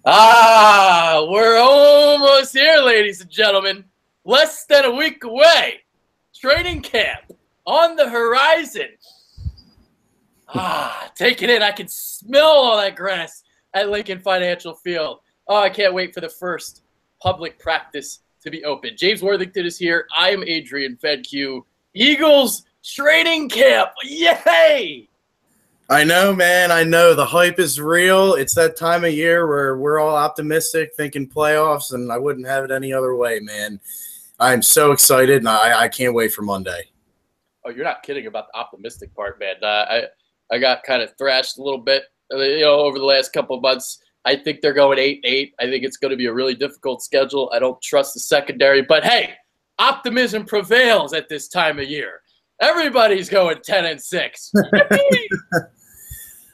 We're almost here, ladies and gentlemen. Less than a week away. Training camp on the horizon. Take it in. I can smell all that grass at Lincoln Financial Field. Oh, I can't wait for the first public practice to be open. James Worthington is here. I am Adrian Fedque. Eagles training camp. Yay! I know, man. I know. The hype is real. It's that time of year where we're all optimistic, thinking playoffs, and I wouldn't have it any other way, man. I'm so excited, and I can't wait for Monday. Oh, you're not kidding about the optimistic part, man. I got kind of thrashed a little bit, over the last couple of months. I think they're going 8-8. I think it's going to be a really difficult schedule. I don't trust the secondary, but hey, optimism prevails at this time of year. Everybody's going 10-6.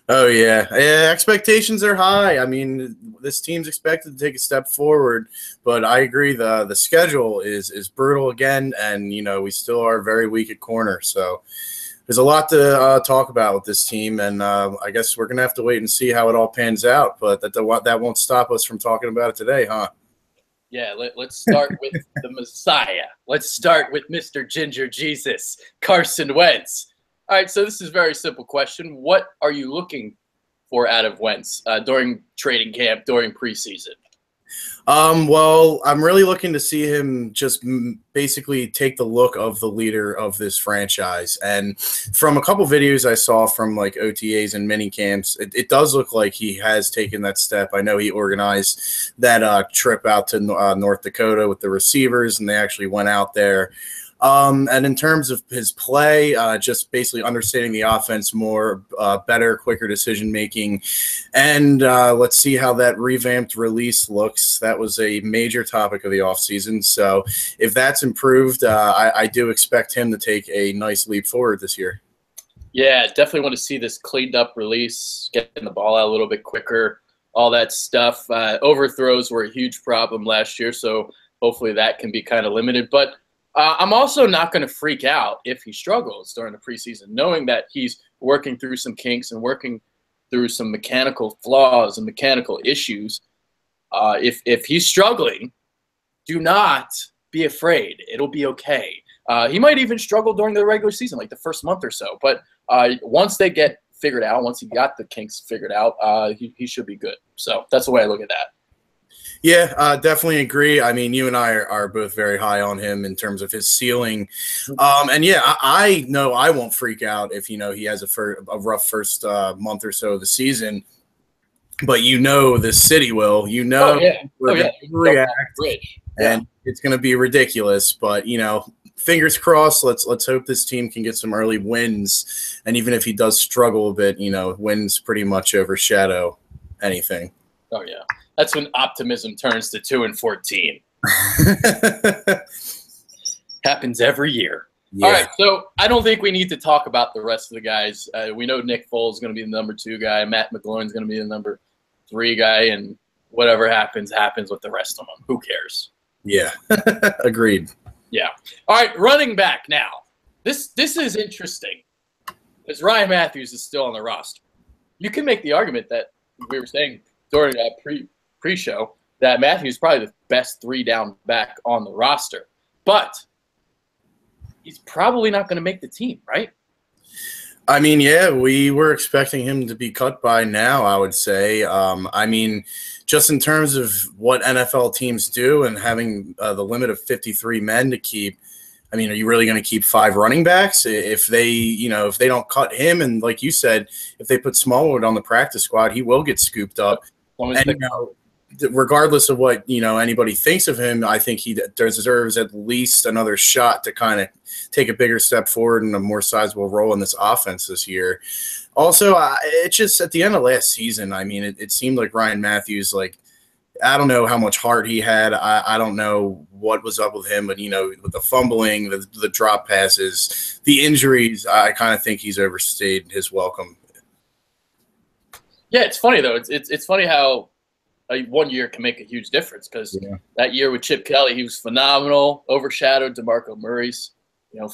Oh, yeah. Expectations are high. I mean, this team's expected to take a step forward, but I agree the schedule is brutal again, and, we still are very weak at corner. So there's a lot to talk about with this team, and I guess we're going to have to wait and see how it all pans out, but that won't stop us from talking about it today, huh? Yeah, let's start with the Messiah. Let's start with Mr. Ginger Jesus, Carson Wentz. All right, so this is a very simple question. What are you looking for out of Wentz during training camp, during preseason? Well, I'm really looking to see him just basically take the look of the leader of this franchise. And from a couple videos I saw from like OTAs and mini camps, it does look like he has taken that step. I know he organized that trip out to North Dakota with the receivers, and they actually went out there. And in terms of his play, just basically understanding the offense more, better, quicker decision-making. And let's see how that revamped release looks. That was a major topic of the offseason. So if that's improved, I do expect him to take a nice leap forward this year. Yeah, definitely want to see this cleaned up release, getting the ball out a little bit quicker, all that stuff. Overthrows were a huge problem last year, so hopefully that can be kind of limited. But I'm also not going to freak out if he struggles during the preseason, knowing that he's working through some kinks and working through some mechanical flaws and mechanical issues. If he's struggling, do not be afraid. It'll be okay. He might even struggle during the regular season, like the first month or so. But once they get figured out, once he got the kinks figured out, he should be good. So that's the way I look at that. Yeah, definitely agree. I mean, you and I are both very high on him in terms of his ceiling. And yeah, I know I won't freak out if, he has a rough first month or so of the season. But the city will. We're going to react, and it's going to be ridiculous. But, fingers crossed, let's hope this team can get some early wins. And even if he does struggle a bit, wins pretty much overshadow anything. Oh, yeah. That's when optimism turns to 2-14. Happens every year. Yeah. All right, so I don't think we need to talk about the rest of the guys. We know Nick Foles is going to be the number 2 guy. Matt McGloin is going to be the number 3 guy, and whatever happens with the rest of them. Who cares? Yeah, agreed. Yeah. All right, running back now. This is interesting because Ryan Matthews is still on the roster. You can make the argument that we were saying during that pre-show that Matthews is probably the best 3-down back on the roster. But he's probably not going to make the team, right? I mean, yeah, we were expecting him to be cut by now, I would say. I mean, just in terms of what NFL teams do and having the limit of 53 men to keep, I mean, are you really going to keep 5 running backs? If they don't cut him, and like you said, if they put Smallwood on the practice squad, he will get scooped up. And, regardless of what anybody thinks of him, I think he deserves at least another shot to kind of take a bigger step forward in a more sizable role in this offense this year. Also, it's just at the end of last season, I mean, it seemed like Ryan Matthews, like, I don't know how much heart he had. I don't know what was up with him, but with the fumbling, the drop passes, the injuries, I kind of think he's overstayed his welcome. Yeah, it's funny though. It's funny how 1 year can make a huge difference because that year with Chip Kelly, he was phenomenal, overshadowed DeMarco Murray's,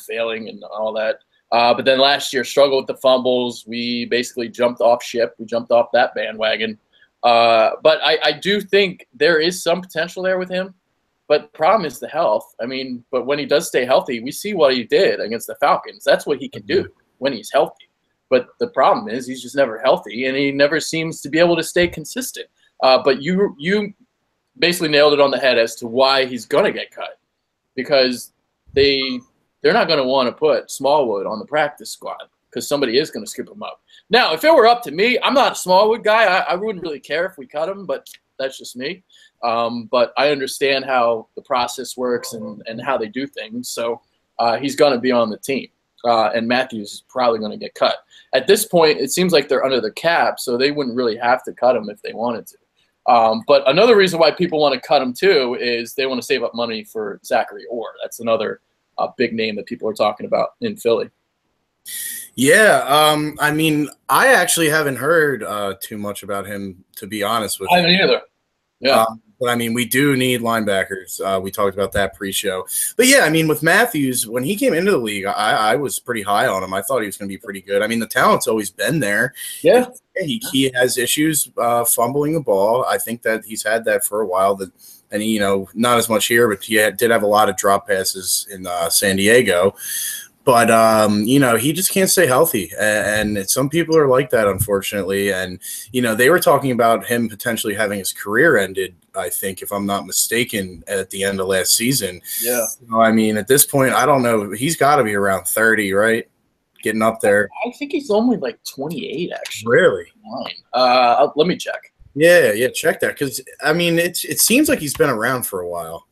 failing and all that. But then last year struggled with the fumbles. We basically jumped off ship. We jumped off that bandwagon. But I do think there is some potential there with him. But the problem is the health. I mean, but when he does stay healthy, we see what he did against the Falcons. That's what he can do when he's healthy. But the problem is he's just never healthy, and he never seems to be able to stay consistent. But you basically nailed it on the head as to why he's going to get cut, because they're not going to want to put Smallwood on the practice squad because somebody is going to scoop him up. Now, if it were up to me, I'm not a Smallwood guy. I wouldn't really care if we cut him, but that's just me. But I understand how the process works and how they do things. So he's going to be on the team. And Matthews is probably going to get cut. At this point, it seems like they're under the cap, so they wouldn't really have to cut him if they wanted to. But another reason why people want to cut him too is they want to save up money for Zachary Orr. That's another big name that people are talking about in Philly. Yeah, I mean, I actually haven't heard too much about him, to be honest with you. I haven't either. Yeah. But I mean, we do need linebackers. We talked about that pre-show. But yeah, I mean, with Matthews, when he came into the league, I was pretty high on him. I thought he was going to be pretty good. I mean, the talent's always been there. Yeah. He has issues fumbling the ball. I think that he's had that for a while. And he, not as much here, but he did have a lot of drop passes in San Diego. But, he just can't stay healthy. And some people are like that, unfortunately. And, they were talking about him potentially having his career ended, I think, if I'm not mistaken, at the end of last season. Yeah. I mean, at this point, I don't know. He's got to be around 30, right? Getting up there. I think he's only like 28, actually. Really? Let me check. Yeah, check that. Because, I mean, it seems like he's been around for a while.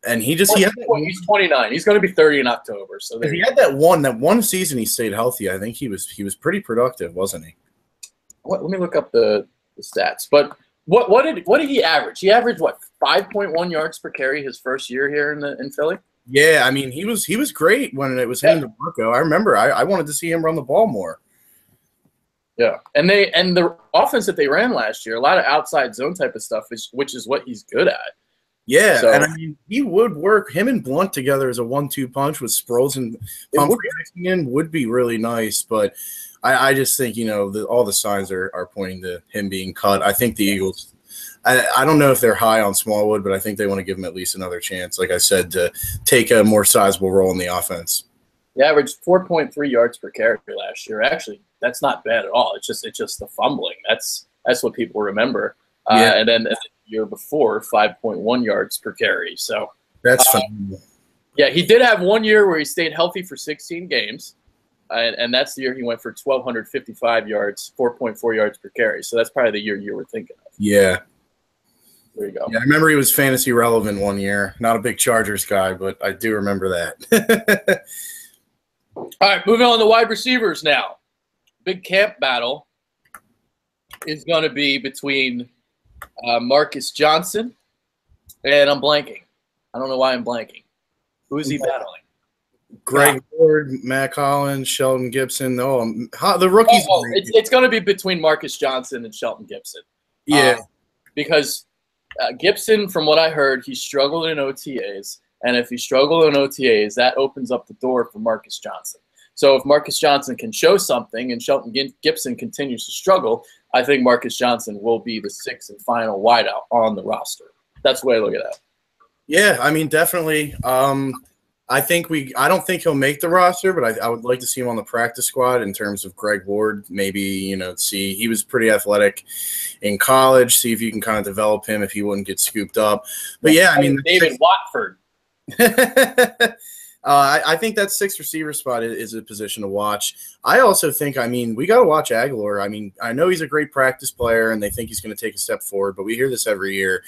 And he's 29. He's going to be 30 in October. So he had that one season he stayed healthy. I think he was pretty productive, wasn't he? Let me look up the stats. But what did he average? He averaged 5.1 yards per carry his first year here in Philly. Yeah, I mean he was great when it was him and DeMarco. I remember I wanted to see him run the ball more. Yeah, and the offense that they ran last year, a lot of outside zone type of stuff, which is what he's good at. Yeah, and I mean, he would work. Him and Blunt together as a 1-2 punch with Sproles and Pumphrey in would be really nice. But I just think, all the signs are pointing to him being cut. I think the Eagles – I don't know if they're high on Smallwood, but I think they want to give him at least another chance, like I said, to take a more sizable role in the offense. He averaged 4.3 yards per carry last year. Actually, that's not bad at all. It's just the fumbling. That's what people remember. And then – year before 5.1 yards per carry. So that's phenomenal. Yeah, he did have 1 year where he stayed healthy for 16 games. And that's the year he went for 1,255 yards, 4.4 yards per carry. So that's probably the year you were thinking of. Yeah. There you go. Yeah, I remember he was fantasy relevant 1 year. Not a big Chargers guy, but I do remember that. All right, moving on to wide receivers now. Big camp battle is going to be between Marcus Johnson, and I'm blanking. I don't know why I'm blanking. Who is he battling? Greg Ward, Matt Collins, Shelton Gibson. The rookies. It's going to be between Marcus Johnson and Shelton Gibson. Yeah. Because Gibson, from what I heard, he struggled in OTAs. And if he struggled in OTAs, that opens up the door for Marcus Johnson. So if Marcus Johnson can show something and Shelton Gibson continues to struggle, I think Marcus Johnson will be the sixth and final wideout on the roster. That's the way I look at that. Yeah, I mean, definitely. I don't think he'll make the roster, but I would like to see him on the practice squad in terms of Greg Ward. Maybe, see, he was pretty athletic in college. See if you can kind of develop him if he wouldn't get scooped up. But yeah, I mean, David Watford. I think that sixth receiver spot is a position to watch. I also think, we got to watch Aguilar. I know he's a great practice player, and they think he's going to take a step forward, but we hear this every year.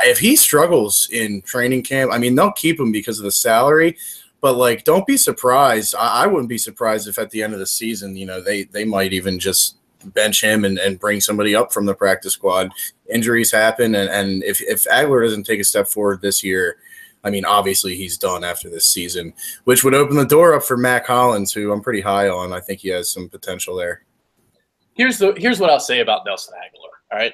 If he struggles in training camp, they'll keep him because of the salary, but, don't be surprised. I wouldn't be surprised if at the end of the season, they might even just bench him and bring somebody up from the practice squad. Injuries happen, and if Aguilar doesn't take a step forward this year, obviously he's done after this season, which would open the door up for Matt Collins, who I'm pretty high on. I think he has some potential there. Here's what I'll say about Nelson Aguilar, all right?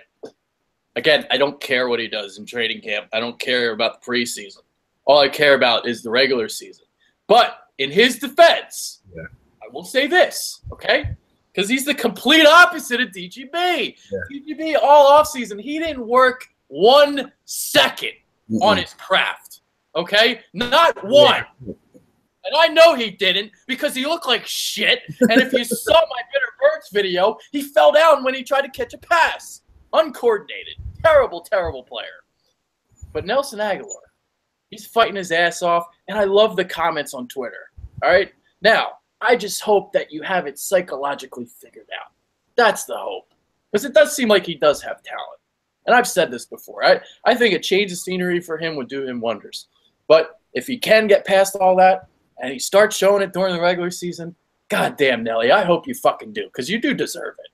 Again, I don't care what he does in training camp. I don't care about the preseason. All I care about is the regular season. But in his defense, I will say this, okay? because he's the complete opposite of DGB. Yeah. DGB all offseason, he didn't work 1 second on his craft. Okay? Not one. Yeah. And I know he didn't because he looked like shit. And if you saw my Bitter Birds video, he fell down when he tried to catch a pass. Uncoordinated. Terrible, terrible player. But Nelson Aguilar, he's fighting his ass off, and I love the comments on Twitter. All right? Now, I just hope that you have it psychologically figured out. That's the hope. Because it does seem like he does have talent. And I've said this before. I think a change of scenery for him would do him wonders. But if he can get past all that and he starts showing it during the regular season, goddamn, Nelly, I hope you fucking do because you do deserve it.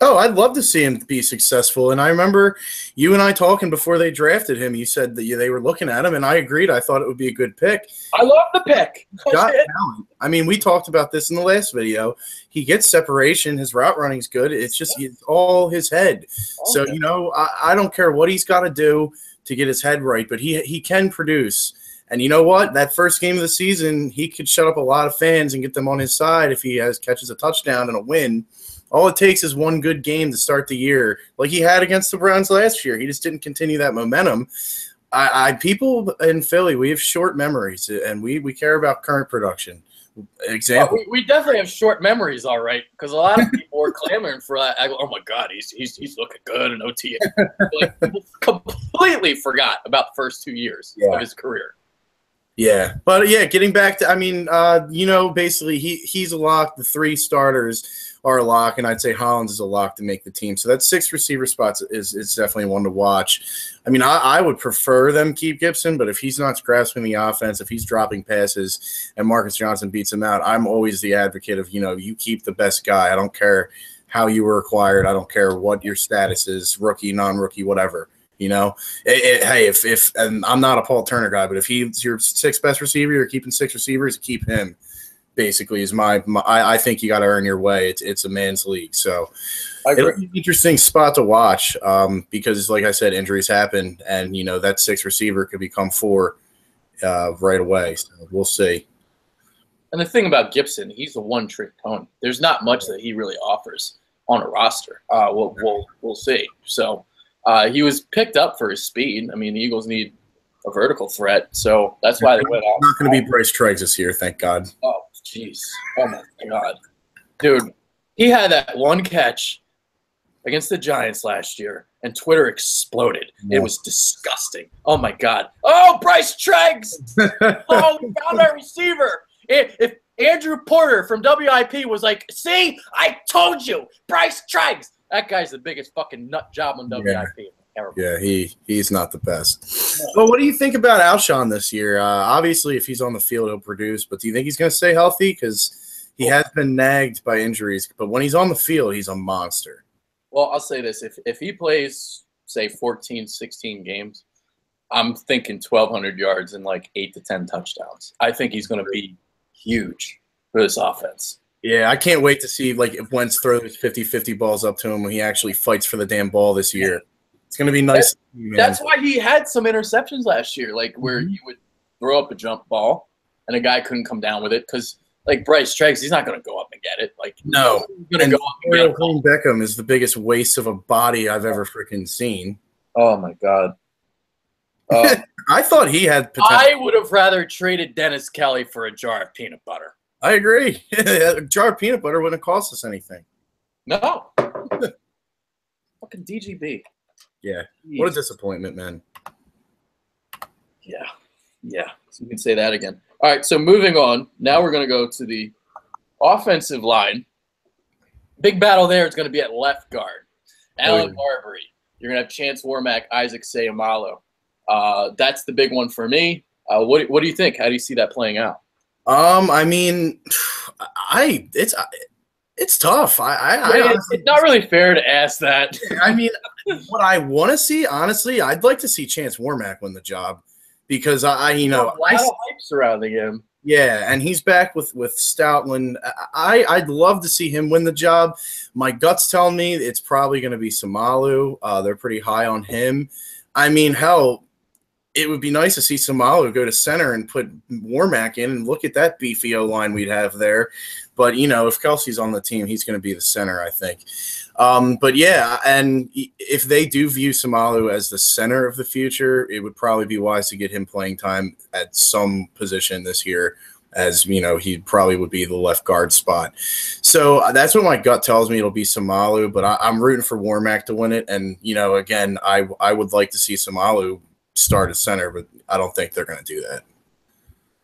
Oh, I'd love to see him be successful. And I remember you and I talking before they drafted him. You said that they were looking at him, and I agreed. I thought it would be a good pick. I love the pick. Got talent. I mean, we talked about this in the last video. He gets separation. His route running's good. It's just it's all his head. Okay. So, you know, I don't care what he's got to do to get his head right, but he can produce. And you know what? That first game of the season, he could shut up a lot of fans and get them on his side if he catches a touchdown and a win. All it takes is one good game to start the year, like he had against the Browns last year. He just didn't continue that momentum. People in Philly, we have short memories, and we care about current production. Example, we definitely have short memories, all right, because a lot of people were clamoring for that. Oh my God, he's looking good in OTA. Like, people completely forgot about the first 2 years of his career. Yeah, but yeah, getting back to, I mean, you know, basically he's a lock. The 3 starters are a lock, and I'd say Hollins is a lock to make the team. So that 6 receiver spots is definitely one to watch. I mean, I would prefer them keep Gibson, but if he's not grasping the offense, if he's dropping passes and Marcus Johnson beats him out, I'm always the advocate of, you know, you keep the best guy. I don't care how you were acquired. I don't care what your status is, rookie, non-rookie, whatever. You know, hey, if and I'm not a Paul Turner guy, but if he's your 6th best receiver, you're keeping 6 receivers, keep him. Basically, is my I think you got to earn your way. It's a man's league, so it'll be an interesting spot to watch because, like I said, injuries happen, and you know that 6th receiver could become 4 right away. So we'll see. And the thing about Gibson, he's a one-trick pony. There's not much that he really offers on a roster. We'll see. So. He was picked up for his speed. I mean, the Eagles need a vertical threat, so that's why they went off. Not going to be Bryce Treggs this year, thank God. Oh, jeez. Oh, my God. Dude, he had that one catch against the Giants last year, and Twitter exploded. Yeah. It was disgusting. Oh, my God. Oh, Bryce Treggs! Oh, we found our receiver. If Andrew Porter from WIP was like, see, I told you, Bryce Treggs. That guy's the biggest fucking nut job on WIP. Yeah, he's not the best. Well, what do you think about Alshon this year? Obviously, if he's on the field, he'll produce. But do you think he's going to stay healthy? Because he has been nagged by injuries. But when he's on the field, he's a monster. Well, I'll say this. If he plays, say, 14, 16 games, I'm thinking 1,200 yards and like 8 to 10 touchdowns. I think he's going to be huge for this offense. Yeah, I can't wait to see like if Wentz throws 50-50 balls up to him when he actually fights for the damn ball this year. It's going to be nice. That's why he had some interceptions last year, like where he would throw up a jump ball and a guy couldn't come down with it because, like Bryce Treggs, he's not going to go up and get it. Like no, he's going to go up and get it. Beckham is the biggest waste of a body I've ever freaking seen. Oh my God. I thought he had potential. I would have rather traded Dennis Kelly for a jar of peanut butter. I agree. A jar of peanut butter wouldn't cost us anything. No. Fucking DGB. Yeah. Jeez. What a disappointment, man. Yeah. Yeah. So we can say that again. All right, so moving on. Now we're going to go to the offensive line. Big battle there is going to be at left guard. Allen Marbury. You're going to have Chance Warmack, Isaac Seumalo. That's the big one for me. What do you think? How do you see that playing out? I mean, it's tough. It's not really fair to ask that. I mean, what I want to see, honestly, I'd like to see Chance Warmack win the job because a lot of hype surrounding him. Yeah, and he's back with Stoutland. I'd love to see him win the job. My gut's telling me it's probably going to be Samalu. They're pretty high on him. I mean, hell, it would be nice to see Samalu go to center and put Warmack in, and look at that beefy O-line we'd have there. But, if Kelsey's on the team, he's going to be the center, I think. But, yeah, and if they do view Samalu as the center of the future, it would probably be wise to get him playing time at some position this year, as, he probably would be the left guard spot. So that's what my gut tells me. It'll be Samalu, but I'm rooting for Warmack to win it. And, again, I would like to see Samalu start at center, but I don't think they're going to do that.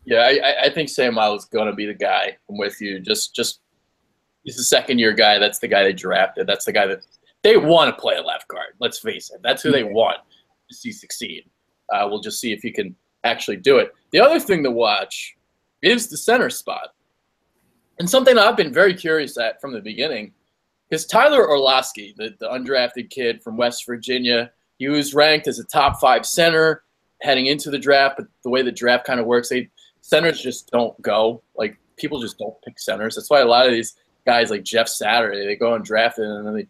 Yeah, I think Samalu is going to be the guy. I'm with you. Just he's the second-year guy. That's the guy they drafted. That's the guy that they want to play a left guard. Let's face it. That's who they want to see succeed. We'll just see if he can actually do it. The other thing to watch is the center spot. And something that I've been very curious at from the beginning is Tyler Orlowski, the undrafted kid from West Virginia. He was ranked as a top 5 center heading into the draft, but the way the draft kind of works, centers just don't go. Like, people just don't pick centers. That's why a lot of these guys like Jeff Saturday, they go undrafted and then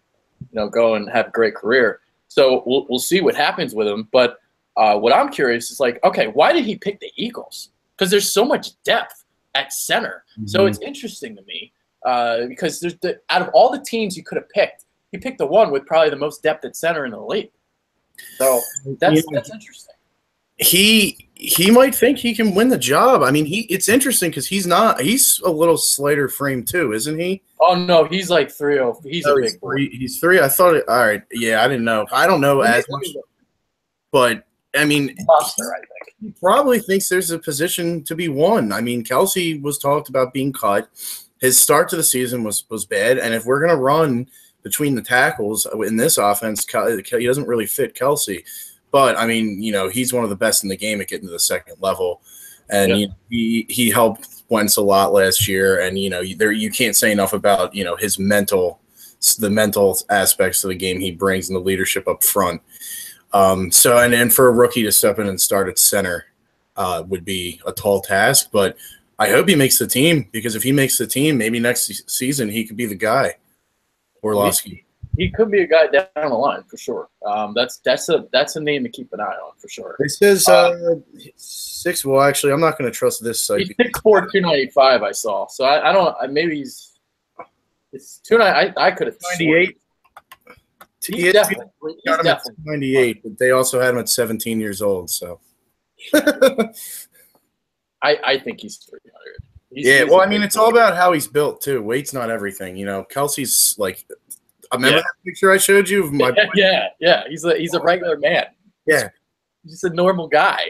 they go and have a great career. So we'll see what happens with him. But what I'm curious is, like, okay, why did he pick the Eagles? Because there's so much depth at center. Mm-hmm. So it's interesting to me because out of all the teams you could have picked, he picked the one with probably the most depth at center in the league. So that's interesting. He might think he can win the job. I mean, it's interesting because he's a little slighter frame too, isn't he? Oh no, he's like 3'0". He's a big boy. He's 3. I thought all right. Yeah, I didn't know. I don't know as much, but I mean, monster, I think. He probably thinks there's a position to be won. I mean, Kelsey was talked about being cut. His start to the season was bad, and if we're gonna run between the tackles in this offense, he doesn't really fit Kelsey. But, I mean, he's one of the best in the game at getting to the second level. And he helped Wentz a lot last year. And, you can't say enough about, the mental aspects of the game he brings and the leadership up front. And for a rookie to step in and start at center would be a tall task. But I hope he makes the team, because if he makes the team, maybe next season he could be the guy, Orlowski. He could be a guy down the line for sure. That's a name to keep an eye on for sure. It says 6. Well, actually, I'm not going to trust this site. He's 6'4", 295. I saw. So I don't. Maybe it's 290. I could have 98. He's definitely 98, but they also had him at 17 years old. So I think he's 300. Well, I mean, it's all about how he's built too. Weight's not everything. Kelsey's like. Remember that picture I showed you of my boy? Yeah. He's a regular man. Yeah. He's just a normal guy.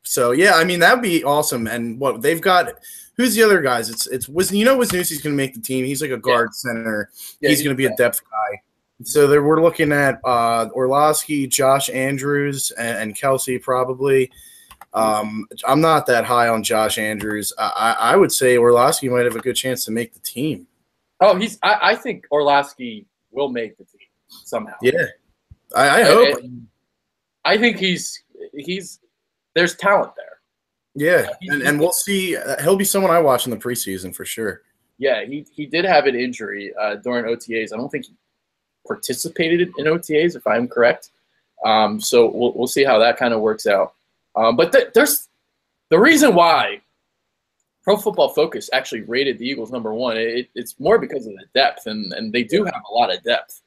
So, yeah, I mean, that would be awesome. And what they've got – who's the other guys? Wisniewski's going to make the team. He's like a guard center. Yeah, he's going to be a depth guy. So we're looking at Orlowski, Josh Andrews, and Kelsey probably. I'm not that high on Josh Andrews. I would say Orlowski might have a good chance to make the team. Oh, I think Orlowski will make the team somehow. Yeah, I hope. I think there's talent there. Yeah, and we'll see. He'll be someone I watch in the preseason for sure. Yeah, he did have an injury during OTAs. I don't think he participated in OTAs, if I'm correct. So we'll see how that kind of works out. But there's the reason why Pro Football Focus actually rated the Eagles number 1. It's more because of the depth, and they do have a lot of depth.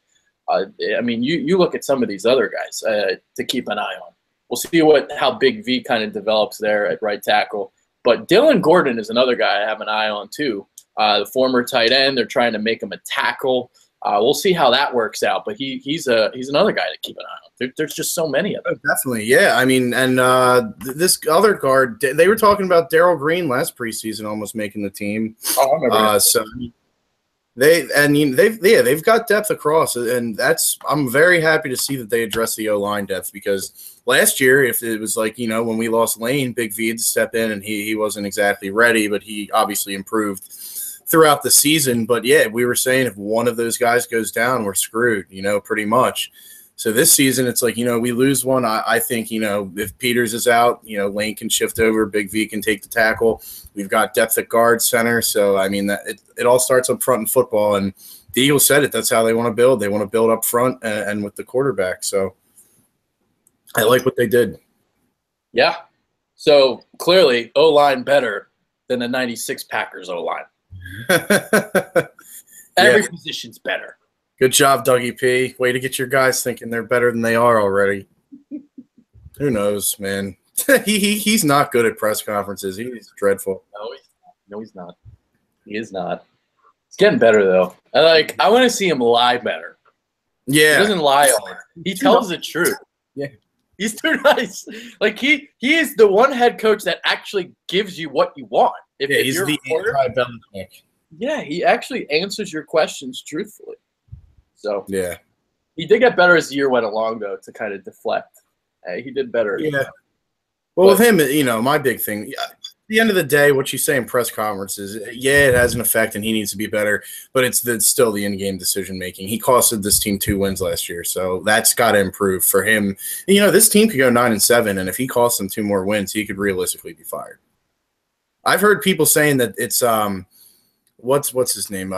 I mean, you look at some of these other guys to keep an eye on. We'll see how Big V kind of develops there at right tackle. But Dylan Gordon is another guy I have an eye on too. The former tight end, they're trying to make him a tackle. We'll see how that works out. But he's another guy to keep an eye on. There's just so many of them. Oh, definitely, yeah. I mean, and this other guard, they were talking about Darrell Green last preseason almost making the team. Oh, I remember. So they've got depth across, and I'm very happy to see that they address the O-line depth, because last year, if it was like, when we lost Lane, Big V had to step in, and he wasn't exactly ready, but he obviously improved throughout the season. But yeah, we were saying if one of those guys goes down, we're screwed, pretty much. So this season, it's like, we lose one. I think, if Peters is out, Lane can shift over, Big V can take the tackle. We've got depth at guard, center. So, I mean, it all starts up front in football. And the Eagles said it. That's how they want to build. They want to build up front and with the quarterback. So I like what they did. Yeah. So clearly, O-line better than the 96 Packers O-line. Every position's better. Good job, Dougie P. Way to get your guys thinking they're better than they are already. Who knows, man? He's not good at press conferences. He's dreadful. No, he's not. He is not. He's getting better though. I want to see him lie better. Yeah, he doesn't lie all the time. He tells the truth. Yeah, he's too nice. Like he is the one head coach that actually gives you what you want. If he's you're the anti-Belichick. Yeah, he actually answers your questions truthfully. So yeah, he did get better as the year went along though to kind of deflect. He did better. Yeah. Well, with him, my big thing. At the end of the day, what you say in press conferences, it has an effect, and he needs to be better. But it's still the in-game decision making. He costed this team 2 wins last year, so that's got to improve for him. This team could go 9-7, and if he costs them 2 more wins, he could realistically be fired. I've heard people saying that it's what's his name,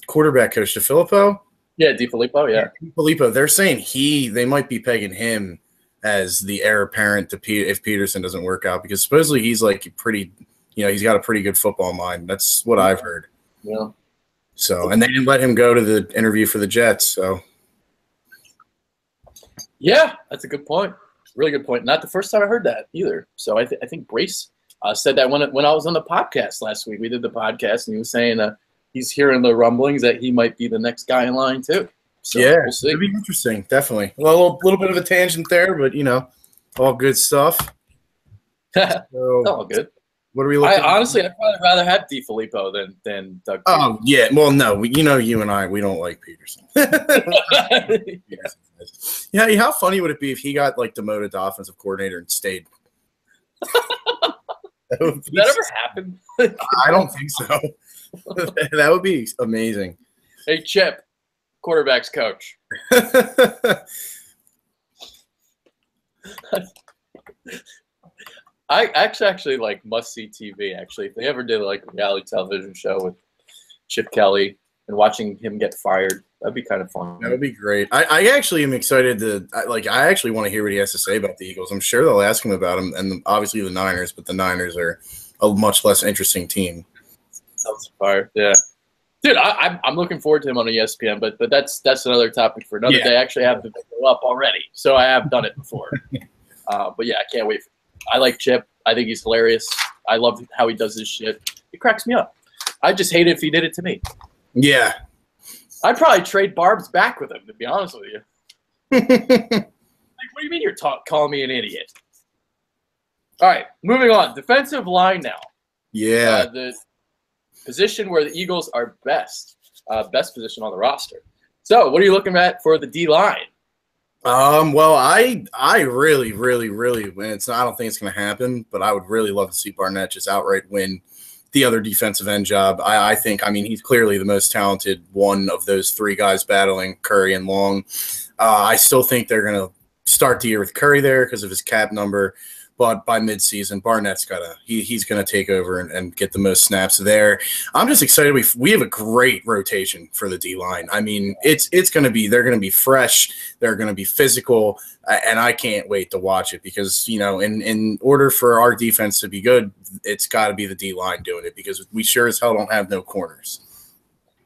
quarterback coach DeFilippo. Yeah, DeFilippo. Yeah, DeFilippo. They're saying they might be pegging him as the heir apparent to if Peterson doesn't work out, because supposedly he's like he's got a pretty good football mind. That's what I've heard. Yeah. So, and they didn't let him go to the interview for the Jets. So, yeah, that's a good point. Really good point. Not the first time I heard that either. So I think Brace said that when I was on the podcast last week. We did the podcast, and he was saying he's hearing the rumblings that he might be the next guy in line too. So yeah, we'll see. It'd be interesting, definitely. Well, a little bit of a tangent there, but all good stuff. So, all good. What are we looking? Honestly, I'd probably rather have DeFilippo than Doug. Oh yeah, well no, you and I, we don't like Peterson. Yeah, how funny would it be if he got demoted to offensive coordinator and stayed? Did that ever happen? I don't think so. That would be amazing. Hey, Chip, quarterback's coach. I actually like must-see TV, actually. If they ever did a reality television show with Chip Kelly and watching him get fired, that'd be kind of fun. That would be great. I actually am excited to I actually want to hear what he has to say about the Eagles. I'm sure they'll ask him about him, and obviously the Niners, but the Niners are a much less interesting team. Sounds fired, yeah. Dude, I'm looking forward to him on ESPN, but that's another topic for another day. I actually have the video up already, so I have done it before. But yeah, I can't wait. I like Chip. I think he's hilarious. I love how he does his shit. It cracks me up. I just hate it if he did it to me. Yeah. I'd probably trade Barb's back with him, to be honest with you. What do you mean you're calling me an idiot? All right, moving on. Defensive line now. Yeah. The position where the Eagles are best position on the roster. So what are you looking at for the D-line? Well, I really, really, really, I don't think it's going to happen, but I would really love to see Barnett just outright win the other defensive end job. I think, he's clearly the most talented one of those 3 guys battling Curry and Long. I still think they're going to start the year with Curry there because of his cap number. But by midseason, Barnett's he's going to take over and get the most snaps there. I'm just excited. We have a great rotation for the D-line. It's going to be, they're going to be fresh. They're going to be physical. And I can't wait to watch it because, in order for our defense to be good, it's got to be the D-line doing it because we sure as hell don't have no corners.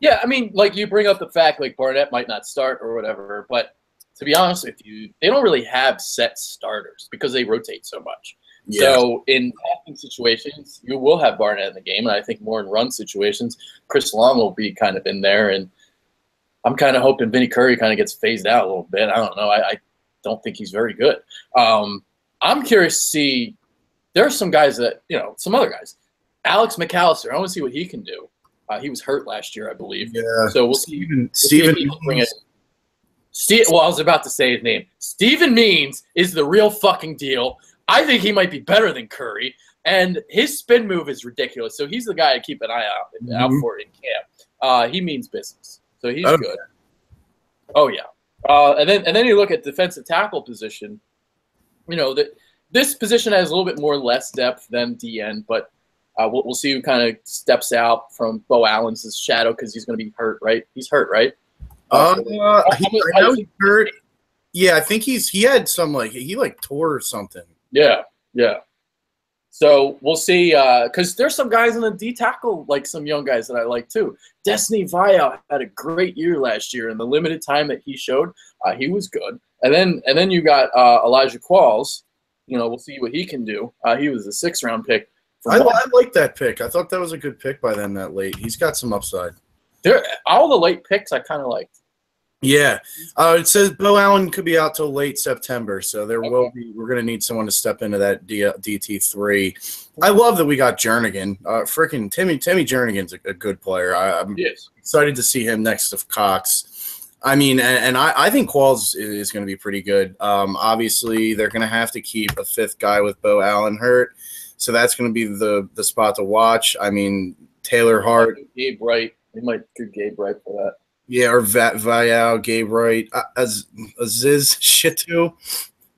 Yeah, you bring up the fact Barnett might not start or whatever, but to be honest with you, they don't really have set starters because they rotate so much. Yeah. So in passing situations, you will have Barnett in the game, and I think more in run situations, Chris Long will be kind of in there. And I'm kind of hoping Vinny Curry kind of gets phased out a little bit. I don't know. I don't think he's very good. I'm curious to see. There are some guys that some other guys. Alex McAllister. I want to see what he can do. He was hurt last year, I believe. Yeah. So we'll see. Steven. Well, I was about to say his name. Steven Means is the real fucking deal. I think he might be better than Curry, and his spin move is ridiculous. So he's the guy to keep an eye out for in camp. He means business, so he's good. Oh yeah, and then you look at defensive tackle position. This position has a little bit more less depth than DN, but we'll see who kind of steps out from Bo Allen's shadow because he's going to be hurt, right? He's hurt, right? I know he's hurt. Yeah, I think he had some he tore something. Yeah, yeah. So we'll see, because there's some guys in the D tackle, like some young guys that I like too. Destiny Vaya had a great year last year, in the limited time that he showed, he was good. And then you got Elijah Qualls. We'll see what he can do. He was a 6th-round pick. I like that pick. I thought that was a good pick by them that late. He's got some upside. All the late picks I kind of liked. Yeah, it says Bo Allen could be out till late September, so we're going to need someone to step into that DT3. I love that we got Jernigan. Freaking Timmy Jernigan's a good player. I'm excited to see him next to Cox. I mean, and I think Qualls is going to be pretty good. Obviously, they're going to have to keep a 5th guy with Bo Allen hurt, so that's going to be the spot to watch. I mean, Taylor Hart, Gabe Wright. They might do Gabe Wright for that. Yeah, or Vial, Gabe Wright, Aziz Shitu.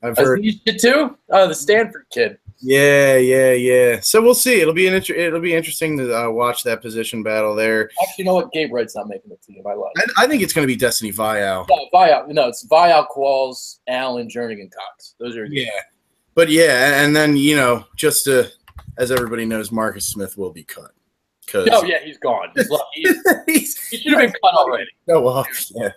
I've heard Shitu? Oh, the Stanford kid. Yeah. So we'll see. It'll be interesting to watch that position battle there. Actually, you know what? Gabe Wright's not making the team. I think it's going to be Destiny Vial. No, Vial. No, it's Vial, Qualls, Allen, Jernigan, Cox. Those are But yeah, and then just as everybody knows, Marcus Smith will be cut. Oh yeah, he's gone. He should have been cut already. Yeah.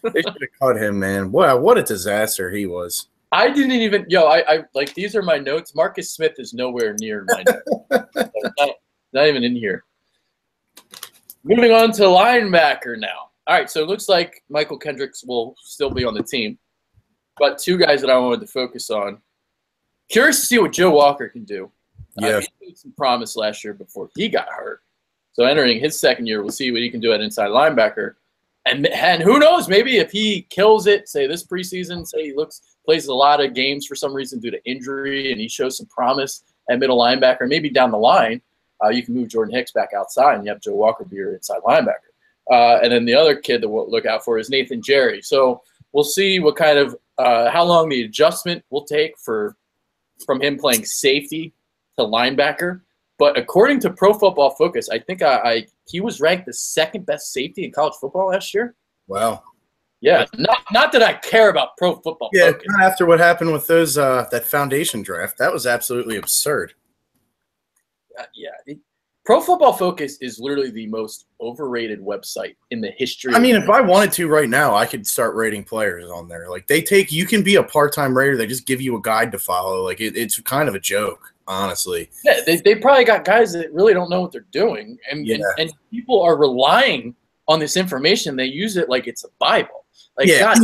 They should have cut him, man. Wow, what a disaster he was. I didn't even I like, these are my notes. Marcus Smith is nowhere near my notes. not even in here. Moving on to linebacker now. All right, so it looks like Michael Kendricks will still be on the team, but 2 guys that I wanted to focus on. Curious to see what Joe Walker can do. Yeah, he showed some promise last year before he got hurt. So entering his 2nd year, we'll see what he can do at inside linebacker. And who knows, maybe if he kills it, say this preseason, say he plays a lot of games for some reason due to injury, and he shows some promise at middle linebacker, maybe down the line, you can move Jordan Hicks back outside and you have Joe Walker be your inside linebacker. And then the other kid that we'll look out for is Nathan Jerry. So we'll see what kind of how long the adjustment will take from him playing safety to linebacker. But according to Pro Football Focus, I think he was ranked the 2nd best safety in college football last year. Wow. Yeah, not that I care about Pro Football Focus. Yeah, after what happened with those that foundation draft, that was absolutely absurd. Pro Football Focus is literally the most overrated website in the history. I mean, if I wanted to right now, I could start rating players on there. Like you can be a part-time rater. They just give you a guide to follow. Like it's kind of a joke. Honestly, yeah, they probably got guys that really don't know what they're doing, and people are relying on this information. They use it like it's a Bible. Like, God,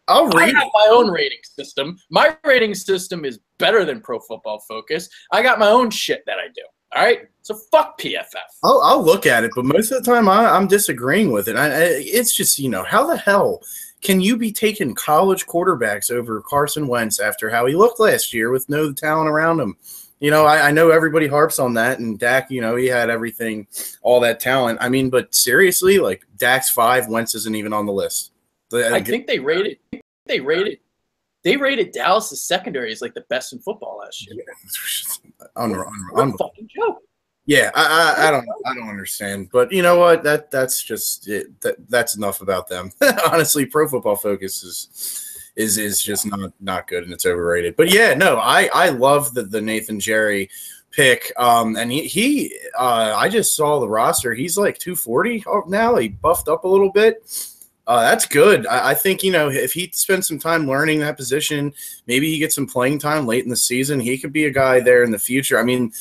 I'll rate. I have my own rating system. My rating system is better than Pro Football Focus. I got my own shit that I do. All right, so fuck PFF. I'll look at it, but most of the time I'm disagreeing with it. It's just how the hell can you be taking college quarterbacks over Carson Wentz after how he looked last year with no talent around him? I know everybody harps on that, and Dak, he had everything, all that talent. I mean, but seriously, like Dak's 5, Wentz isn't even on the list. I think they rated Dallas' secondary as like the best in football last year. Yeah. Fucking joke. Yeah, I don't understand, but you know what? That's just it. That's enough about them. Honestly, Pro Football Focus is just not good, and it's overrated. But yeah, no, I love the Nathan Jerry pick. And he I just saw the roster. He's like 240 now. He buffed up a little bit. That's good. I think, if he spends some time learning that position, maybe he gets some playing time late in the season, he could be a guy there in the future. I mean,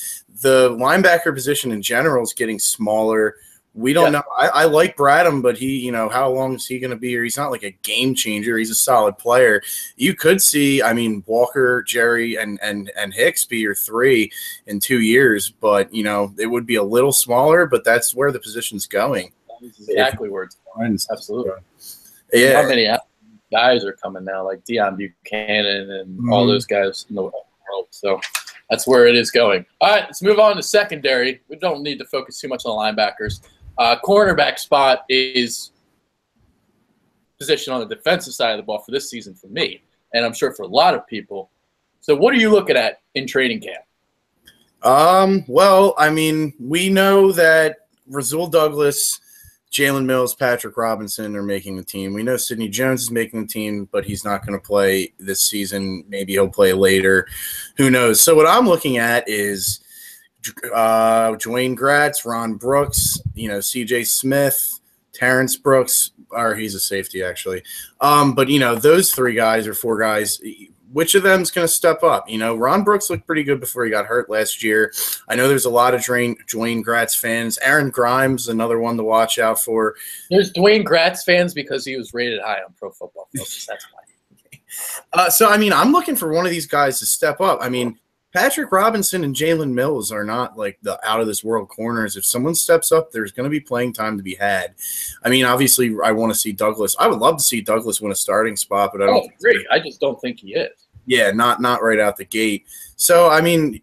the linebacker position in general is getting smaller. We don't know. I like Bradham, but he, how long is he going to be here? He's not like a game changer. He's a solid player. You could see, Walker, Jerry, and Hicks be your 3 in 2 years, but, it would be a little smaller, but that's where the position's going. That's exactly where it's going. Absolutely. Yeah. How many guys are coming now, like Deion Buchanan and all those guys in the world? So that's where it is going. All right, let's move on to secondary. We don't need to focus too much on the linebackers. Cornerback spot is position on the defensive side of the ball for this season for me, and I'm sure for a lot of people. So what are you looking at in training camp? Well, we know that Rasul Douglas Jalen Mills, Patrick Robinson are making the team. We know Sidney Jones is making the team, but he's not going to play this season. Maybe he'll play later. Who knows? So what I'm looking at is Dwayne Gratz, Ron Brooks, C.J. Smith, Terrence Brooks, or he's a safety actually. But those 3 guys or 4 guys. Which of them is going to step up? Ron Brooks looked pretty good before he got hurt last year. I know there's a lot of Dwayne Gratz fans. Aaron Grimes, another one to watch out for. There's Dwayne Gratz fans because he was rated high on Pro Football Focus. That's why. So, I'm looking for one of these guys to step up. Patrick Robinson and Jalen Mills are not like the out-of-this-world corners. If someone steps up, there's going to be playing time to be had. Obviously, I want to see Douglas. I would love to see Douglas win a starting spot, but I don't agree. I just don't think he is. Yeah, not right out the gate. So,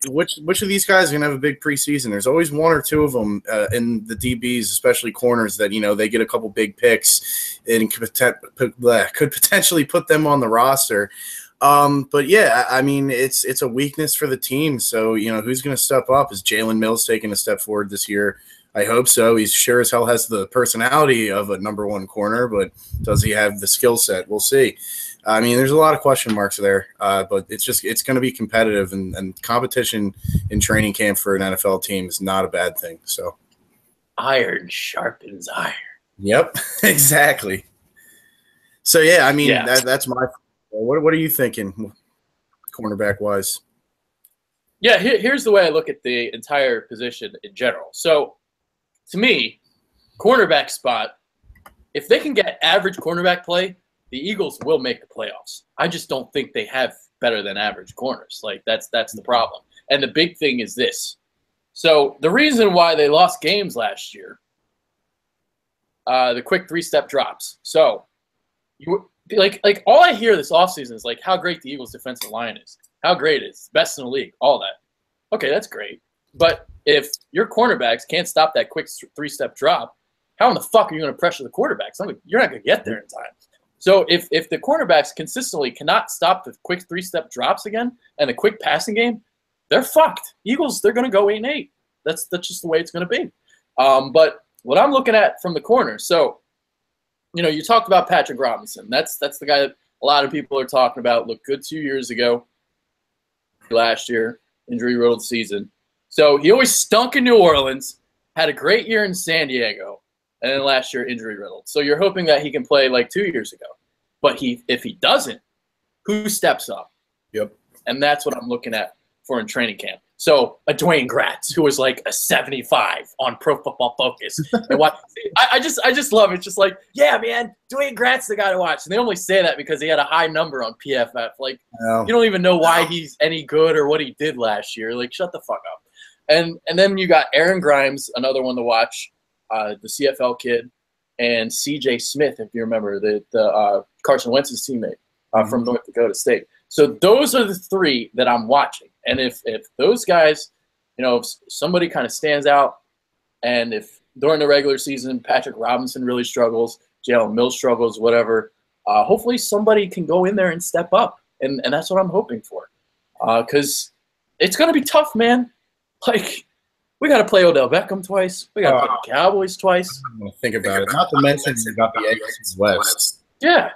which of these guys are going to have a big preseason? There's always 1 or 2 of them in the DBs, especially corners, that, they get a couple big picks and could potentially put them on the roster. But yeah, it's a weakness for the team. So, who's going to step up? Is Jalen Mills taking a step forward this year? I hope so. He's sure as hell has the personality of a number 1 corner, but does he have the skill set? We'll see. There's a lot of question marks there, but it's going to be competitive, and competition in training camp for an NFL team is not a bad thing. So, iron sharpens iron. Yep, exactly. So yeah, that's my. What are you thinking, cornerback wise? Yeah, here's the way I look at the entire position in general. So, to me, cornerback spot, if they can get average cornerback play, the Eagles will make the playoffs. I just don't think they have better than average corners. Like, that's the problem. And the big thing is this. So, the reason why they lost games last year, the quick 3-step drops. So, like all I hear this offseason is like how great the Eagles defensive line is, how great it is, best in the league, all that. Okay, that's great. But if your cornerbacks can't stop that quick 3-step drop, how in the fuck are you going to pressure the quarterbacks? You're not going to get there in time. So if the cornerbacks consistently cannot stop the quick 3-step drops again and the quick passing game, they're fucked. Eagles, they're going to go 8-8. That's just the way it's going to be. But what I'm looking at from the corner, so you talked about Patrick Robinson. That's the guy that a lot of people are talking about. Looked good 2 years ago. Last year, injury-riddled season. So he always stunk in New Orleans, had a great year in San Diego, and then last year injury-riddled. So you're hoping that he can play like 2 years ago. But if he doesn't, who steps up? Yep. And that's what I'm looking at for in training camp. So a Dwayne Gratz, who was like a 75 on Pro Football Focus. And I just love it. It's just like, yeah, man, Dwayne Gratz the guy to watch. And they only say that because he had a high number on PFF. Like, you don't even know why he's any good or what he did last year. Like, shut the fuck up. And then you got Aaron Grimes, another one to watch, the CFL kid, and C.J. Smith, if you remember, the Carson Wentz's teammate from North Dakota State. So those are the 3 that I'm watching. And if those guys, if somebody kind of stands out, and if during the regular season Patrick Robinson really struggles, Jalen Mills struggles, whatever, hopefully somebody can go in there and step up. And that's what I'm hoping for. Because it's going to be tough, man. Like, we got to play Odell Beckham twice. We got to play the Cowboys twice. Think about it. Not to mention you got the AFC West. Yeah.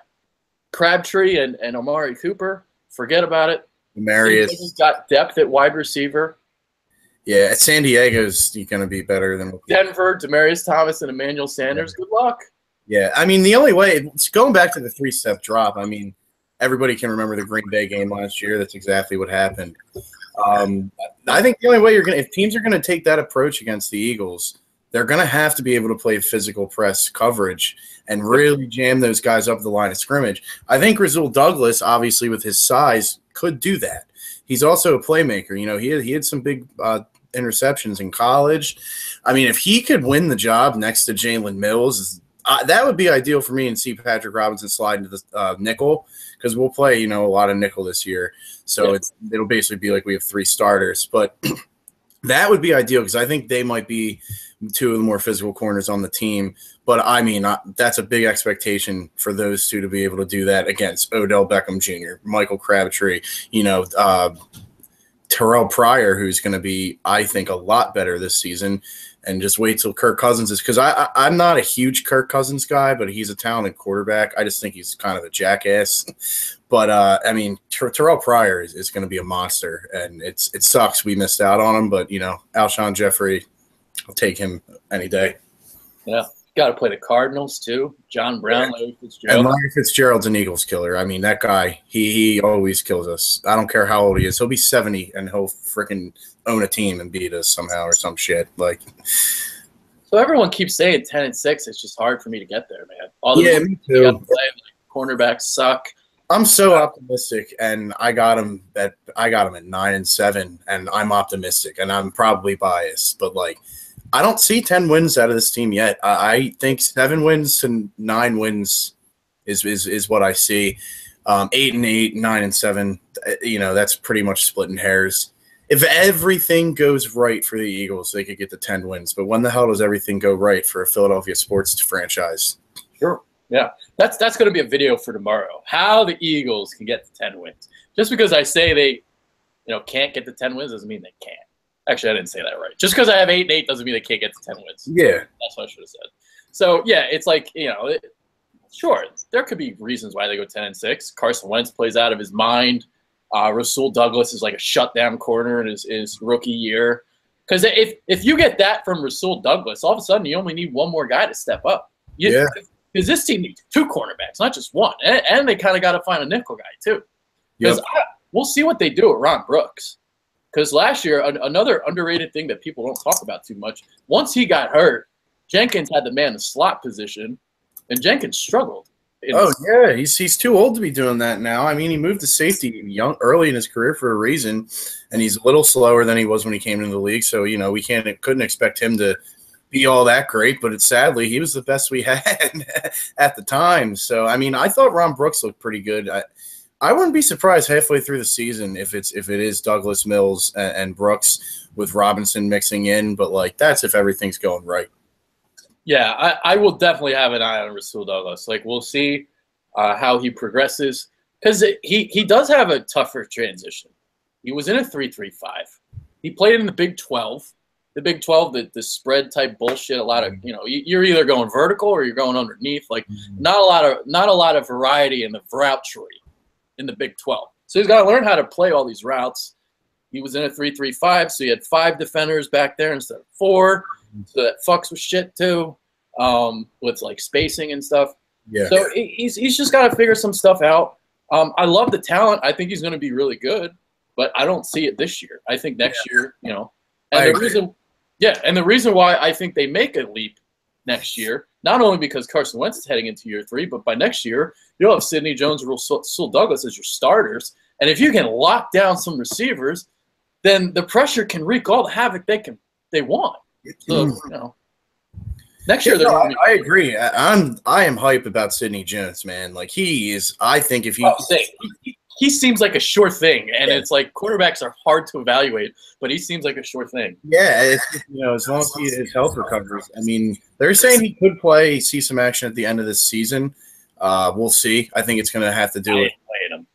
Crabtree and Amari Cooper. Forget about it. Marius got depth at wide receiver. Yeah, San Diego's going to be better than Denver, Demaryius Thomas, and Emmanuel Sanders. Good luck. Yeah, the only way – going back to the 3-step drop, everybody can remember the Green Bay game last year. That's exactly what happened. I think the only way if teams are going to take that approach against the Eagles, they're going to have to be able to play physical press coverage and really jam those guys up the line of scrimmage. I think Rasul Douglas, obviously with his size, could do that. He's also a playmaker. He had some big interceptions in college. If he could win the job next to Jalen Mills, that would be ideal for me, and see Patrick Robinson slide into the nickel, because we'll play a lot of nickel this year. So it'll basically be like we have 3 starters. But that would be ideal, because I think they might be 2 of the more physical corners on the team. But, that's a big expectation for those 2 to be able to do that against Odell Beckham Jr., Michael Crabtree, Terrell Pryor, who's going to be, I think, a lot better this season. and just wait till Kirk Cousins is, because I'm not a huge Kirk Cousins guy, but he's a talented quarterback. I just think he's kind of a jackass. But I mean, Terrell Pryor is going to be a monster, and it sucks we missed out on him. But Alshon Jeffrey, I'll take him any day. Yeah, got to play the Cardinals too. John Brown, Larry Fitzgerald. And Larry Fitzgerald's an Eagles killer. I mean, that guy, he always kills us. I don't care how old he is. He'll be 70 and he'll freaking own a team and beat us somehow or some shit. Like, so everyone keeps saying 10-6. It's just hard for me to get there, man. Me too. Cornerbacks suck. I'm so optimistic, and I got him at 9-7, and I'm optimistic, and I'm probably biased, but like, I don't see 10 wins out of this team yet. I think 7 wins to 9 wins is what I see. 8-8, 9-7. That's pretty much splitting hairs. If everything goes right for the Eagles, they could get to 10 wins. But when the hell does everything go right for a Philadelphia sports franchise? Sure. Yeah, that's going to be a video for tomorrow. How the Eagles can get to 10 wins. Just because I say they, can't get to 10 wins doesn't mean they can't. Actually, I didn't say that right. Just because I have 8-8 doesn't mean they can't get to 10 wins. Yeah, that's what I should have said. So yeah, it's like sure, there could be reasons why they go 10-6. Carson Wentz plays out of his mind. Rasul Douglas is like a shutdown corner in his rookie year. Because if you get that from Rasul Douglas, all of a sudden you only need one more guy to step up. Because this team needs 2 cornerbacks, not just one. And they kind of got to find a nickel guy, too. Because we'll see what they do at Ron Brooks. Because last year, another underrated thing that people don't talk about too much, once he got hurt, Jenkins had to man the slot position, and Jenkins struggled. He's too old to be doing that now. I mean, he moved to safety early in his career for a reason, and he's a little slower than he was when he came into the league. So, we couldn't expect him to be all that great, but sadly he was the best we had at the time. So I mean, I thought Ron Brooks looked pretty good. I wouldn't be surprised halfway through the season if it is Douglas, Mills, and Brooks with Robinson mixing in, but like that's if everything's going right. Yeah, I will definitely have an eye on Rasul Douglas. Like we'll see how he progresses because he does have a tougher transition. He was in a 3-3-5. He played in the Big 12. The Big 12, the spread type bullshit. A lot of you're either going vertical or you're going underneath. Like not a lot of variety in the route tree in the Big 12. So he's got to learn how to play all these routes. He was in a 3-3-5, so he had 5 defenders back there instead of 4. So that fucks with shit too, with like spacing and stuff. Yeah. So he's just got to figure some stuff out. I love the talent. I think he's going to be really good, but I don't see it this year. I think next year, and the reason why I think they make a leap next year, not only because Carson Wentz is heading into year 3, but by next year, you'll have Sidney Jones and Rasul Douglas as your starters. And if you can lock down some receivers, then the pressure can wreak all the havoc they want. So, next year, I agree. I am hype about Sidney Jones, man. Like he is. I think if he seems like a sure thing, and it's like quarterbacks are hard to evaluate, but he seems like a sure thing. Yeah, it's, as long as his health recovers. I mean, they're saying he could see some action at the end of this season. We'll see. I think it's going to have to do with playing him.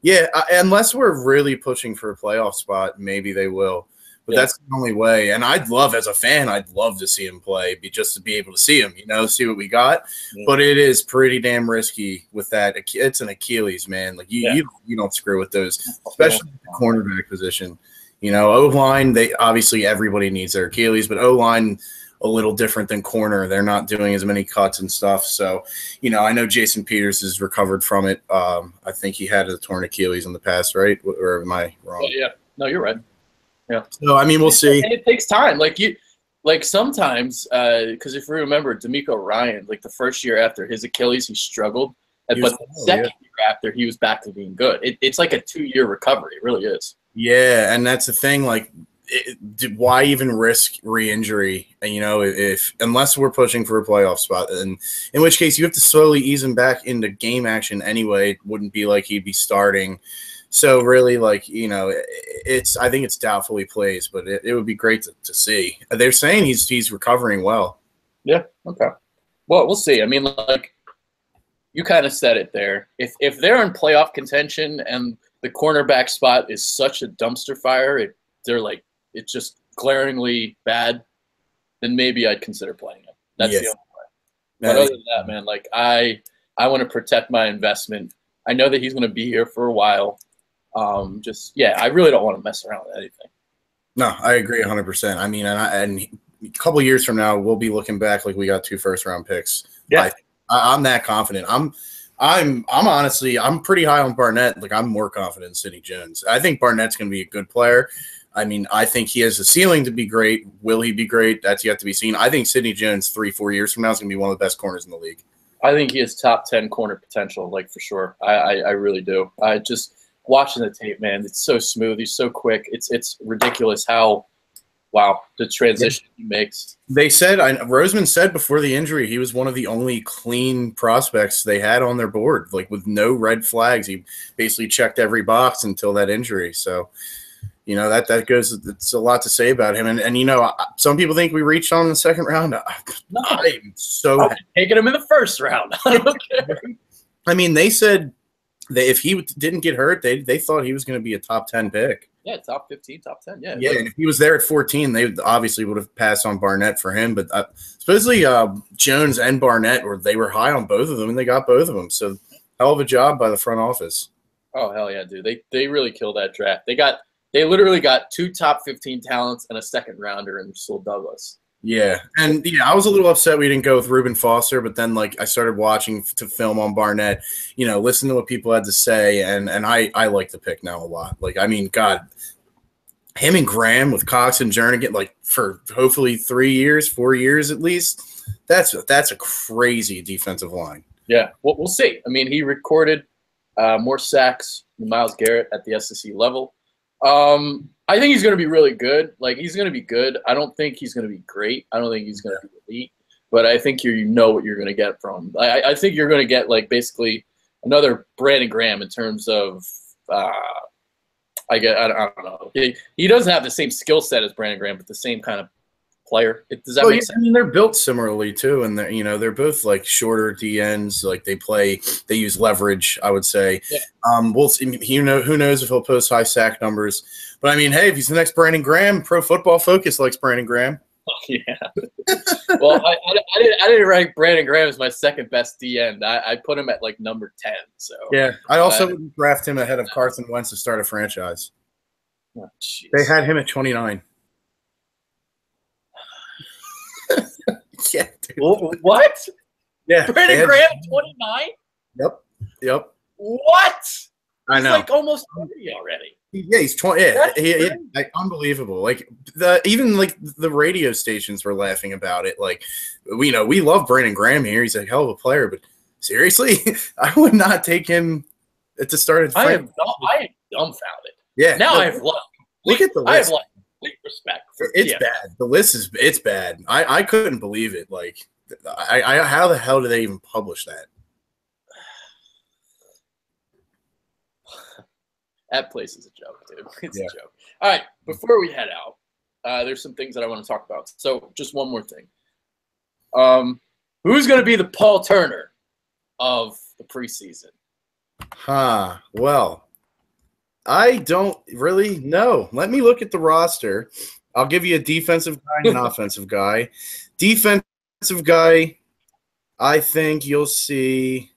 Yeah, unless we're really pushing for a playoff spot, maybe they will. But that's the only way. And I'd love to see him play, just to be able to see him, see what we got. Yeah. But it is pretty damn risky with that. It's an Achilles, man. Like you don't screw with those, especially the cornerback position. O-line, obviously everybody needs their Achilles, but O-line a little different than corner. They're not doing as many cuts and stuff. So, I know Jason Peters has recovered from it. I think he had a torn Achilles in the past, right? Or am I wrong? Yeah. No, you're right. Yeah. So I mean, we'll see. And it takes time. Like sometimes, because if you remember, D'Amico Ryan, like the first year after his Achilles, he struggled, but the second year after, he was back to being good. It's like a 2-year recovery. It really is. Yeah, and that's the thing. Like, why even risk re-injury? And unless we're pushing for a playoff spot, and in which case you have to slowly ease him back into game action anyway. It wouldn't be like he'd be starting. So really, I think it's doubtful he plays, but it would be great to see. They're saying he's recovering well. Yeah. Okay. Well, we'll see. I mean, like you kind of said it there. If they're in playoff contention and the cornerback spot is such a dumpster fire, it's just glaringly bad. then maybe I'd consider playing him. That's Yeah. the only way. But other than that, man, like I want to protect my investment. I know that he's going to be here for a while. I really don't want to mess around with anything. No, I agree 100%. I mean, and a couple years from now, we'll be looking back like we got 2 first-round picks. Yeah, I'm that confident. I'm honestly, I'm pretty high on Barnett. Like, I'm more confident in Sidney Jones. I think Barnett's going to be a good player. I mean, I think he has a ceiling to be great. Will he be great? That's yet to be seen. I think Sidney Jones 3-4 years from now is going to be one of the best corners in the league. I think he has top 10 corner potential, like for sure. I really do. I just watching the tape, man. It's so smooth. He's so quick. It's ridiculous how the transition he makes. They said Roseman said before the injury he was one of the only clean prospects they had on their board, like with no red flags. He basically checked every box until that injury. So, you know, that goes. It's a lot to say about him. And you know, some people think we reached on in the second round. No, I'm so taking him in the first round. I don't care. I mean, they said that if he didn't get hurt, they thought he was going to be a top 10 pick. Yeah, top 15, top 10. Yeah. Yeah, and if he was there at 14, they obviously would have passed on Barnett for him. But supposedly Jones and Barnett, they were high on both of them, and they got both of them. So hell of a job by the front office. Oh, hell yeah, dude. They really killed that draft. They literally got 2 top 15 talents and a second rounder in Rasul Douglas. Yeah, and I was a little upset we didn't go with Reuben Foster, but then like I started watching to film on Barnett, you know, listen to what people had to say, and I like the pick now a lot. Like, I mean, God, him and Graham with Cox and Jernigan, like for hopefully 3 years, 4 years at least, that's a crazy defensive line. Yeah, well, we'll see. I mean, he recorded more sacks than Myles Garrett at the SEC level. I think he's going to be really good. Like, he's going to be good. I don't think he's going to be great. I don't think he's going to be elite. But I think you know what you're going to get from him. I think you're going to get, like, basically another Brandon Graham in terms of I don't know. He doesn't have the same skill set as Brandon Graham, but the same kind of player. Does that make sense? I mean, they're built similarly too, and they're both like shorter DNs. Like they use leverage, I would say. Yeah. We'll see. Who knows if he'll post high sack numbers? But I mean, hey, if he's the next Brandon Graham, Pro Football Focus likes Brandon Graham. Oh, yeah. Well, I didn't rank Brandon Graham as my second best DN. I put him at like number 10. So yeah, I also wouldn't draft him ahead of Carson Wentz to start a franchise. Oh, they had him at 29. Yeah. Dude. What? Yeah. Brandon Graham 29? Yep. What? I know. He's like almost 30 already. Yeah, he's 20. Yeah, like, unbelievable. Like even like the radio stations were laughing about it. Like, we love Brandon Graham here. He's a hell of a player, but seriously, I would not take him to start. I am dumbfounded. Yeah. Now I have look at the list. I have complete respect. It's bad. The list it's bad. I couldn't believe it. Like, how the hell did they even publish that? That place is a joke, dude. It's a joke. All right, before we head out, there's some things that I want to talk about. So just one more thing. Who's going to be the Paul Turner of the preseason? Well, I don't really know. Let me look at the roster. I'll give you a defensive guy and an offensive guy. Defensive guy, I think you'll see.